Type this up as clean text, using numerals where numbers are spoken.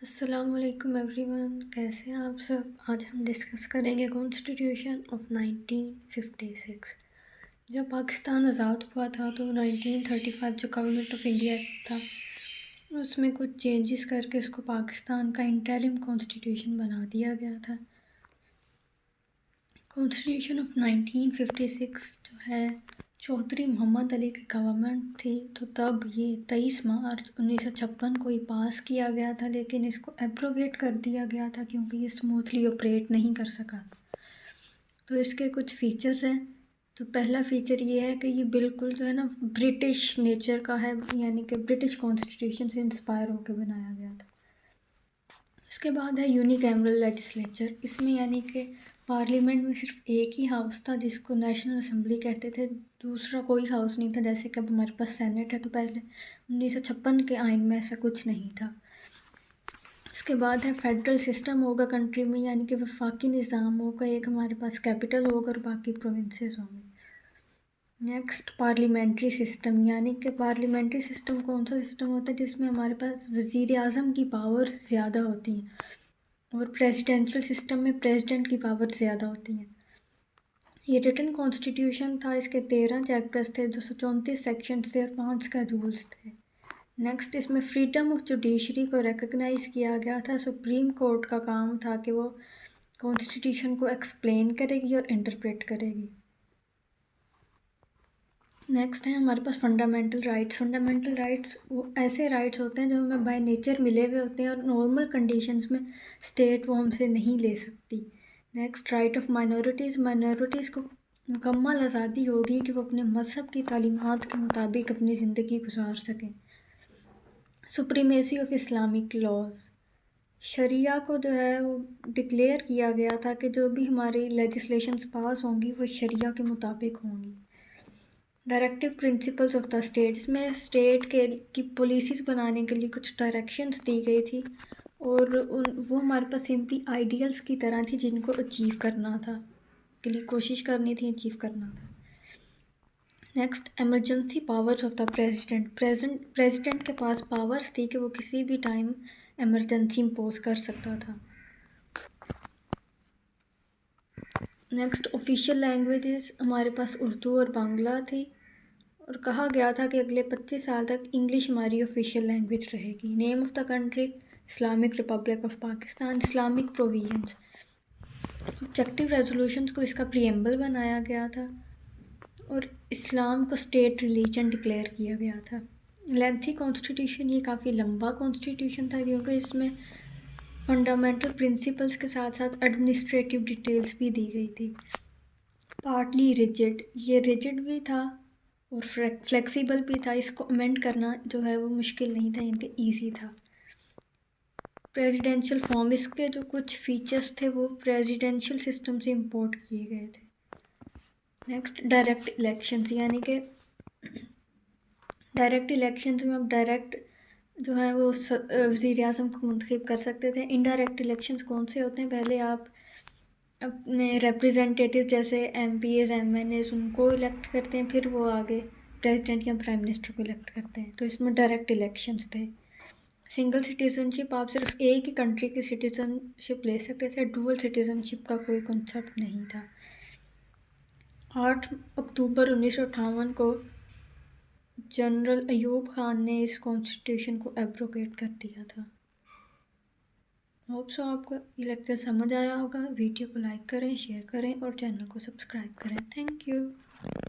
अस्सलामुअलैकुम एवरीवन, कैसे हैं आप सब। आज हम डिस्कस करेंगे कॉन्स्टिट्यूशन ऑफ 1956। जब पाकिस्तान आज़ाद हुआ था तो 1935 जो गवर्नमेंट ऑफ इंडिया एक्ट था उसमें कुछ चेंजेस करके इसको पाकिस्तान का इंटरिम कॉन्स्टिट्यूशन बना दिया गया था। कॉन्स्टिट्यूशन ऑफ 1956 जो है चौधरी मोहम्मद अली की गवर्नमेंट थी, तो तब ये 23 मार्च 1956 को ही पास किया गया था, लेकिन इसको एब्रोगेट कर दिया गया था क्योंकि ये स्मूथली ऑपरेट नहीं कर सका। तो इसके कुछ फ़ीचर्स हैं। तो पहला फ़ीचर ये है कि ये बिल्कुल जो है ना ब्रिटिश नेचर का है, यानी कि ब्रिटिश कॉन्स्टिट्यूशन से इंस्पायर होकर बनाया गया था। उसके बाद है यूनिकैमरल लेजिस्लेचर। इसमें यानी कि पार्लियामेंट में सिर्फ एक ही हाउस था जिसको नेशनल असेंबली कहते थे, दूसरा कोई हाउस नहीं था। जैसे कि अब हमारे पास सेनेट है, तो पहले 1956 के आइन में ऐसा कुछ नहीं था। उसके बाद है फेडरल सिस्टम होगा कंट्री में, यानी कि वफाकी निज़ाम होगा, एक हमारे पास कैपिटल होगा और बाकी प्रोविंसेस होंगे। नेक्स्ट पार्लियामेंट्री सिस्टम, यानी कि पार्लियामेंट्री सिस्टम कौन सा सिस्टम होता है जिसमें हमारे पास वज़ीर आज़म की पावर्स ज़्यादा होती हैं और प्रेसिडेंशियल सिस्टम में प्रेसिडेंट की पावर ज़्यादा होती हैं। ये रिटन कॉन्स्टिट्यूशन था, इसके 13 चैप्टर्स थे, 234 सेक्शंस थे और 5 का रूल्स थे। नेक्स्ट इसमें फ्रीडम ऑफ जुडिशरी को रिकग्नाइज़ किया गया था। सुप्रीम कोर्ट का काम था कि वो कॉन्स्टिट्यूशन को एक्सप्लेन करेगी और इंटरप्रेट करेगी। नेक्स्ट है हमारे पास फंडामेंटल राइट्स। फंडामेंटल राइट्स वो ऐसे राइट्स होते हैं जो हमें बाय नेचर मिले हुए होते हैं और नॉर्मल कंडीशंस में स्टेट वो हमसे नहीं ले सकती। Next right of minorities. Minorities को मुकम्मल आज़ादी होगी कि वो अपने मज़हब की तालीमात के मुताबिक अपनी ज़िंदगी गुजार सकें। Supremacy of Islamic laws. शरिया को जो है वो डिक्लेयर किया गया था कि जो भी हमारी लेजिस्लेशंस पास होंगी वो शरिया के मुताबिक होंगी। Directive principles of the state, इसमें स्टेट के की पॉलिसीज़ बनाने के लिए कुछ डायरेक्शंस दी गई थी और वो हमारे पास सिंपली आइडियल्स की तरह थी जिनको अचीव करना था, के लिए कोशिश करनी थी, अचीव करना था। Next emergency powers of the president के पास पावर्स थी कि वो किसी भी टाइम एमरजेंसी इम्पोज कर सकता था। नेक्स्ट ऑफिशियल लैंग्वेजेस, हमारे पास उर्दू और बांग्ला थी और कहा गया था कि अगले 25 साल तक इंग्लिश हमारी ऑफिशियल लैंग्वेज रहेगी। Name of the country Islamic Republic of Pakistan. Islamic provisions, objective resolutions को इसका प्रीएम्बल बनाया गया था और इस्लाम को स्टेट रिलीजन डिक्लेयर किया गया था। लेंथी कॉन्स्टिट्यूशन, ये काफ़ी लंबा कॉन्स्टिट्यूशन था क्योंकि इसमें फंडामेंटल प्रिंसिपल्स के साथ साथ एडमिनिस्ट्रेटिव डिटेल्स भी दी गई थी। पार्टली रिजिड, ये रिजिड भी था और फ्लेक्सिबल भी था, इसको अमेंड करना जो है वो मुश्किल नहीं था, इनके ईजी था। प्रेसिडेंशियल फॉर्म, इसके जो कुछ फीचर्स थे वो प्रेसिडेंशियल सिस्टम से इंपोर्ट किए गए थे। नेक्स्ट डायरेक्ट इलेक्शंस, यानी कि डायरेक्ट इलेक्शंस में अब डायरेक्ट जो है वो वज़ीर आज़म को मुंतखब कर सकते थे। इनडायरेक्ट इलेक्शंस कौन से होते हैं, पहले आप अपने रिप्रेजेंटेटिव जैसे MPs MNAs उनको इलेक्ट करते हैं, फिर वो आगे प्रेसिडेंट या प्राइम मिनिस्टर को इलेक्ट करते हैं। तो इसमें डायरेक्ट इलेक्शंस थे। सिंगल सिटीज़नशिप, आप सिर्फ एक ही कंट्री की सिटीज़नशिप ले सकते थे, डुअल सिटीज़नशिप का कोई कॉन्सेप्ट नहीं था। 8 अक्टूबर 1958 को जनरल अयूब खान ने इस कॉन्स्टिट्यूशन को एब्रोगेट कर दिया था। होप सो आपको ये लेक्चर समझ आया होगा। वीडियो को लाइक करें, शेयर करें और चैनल को सब्सक्राइब करें। Thank you.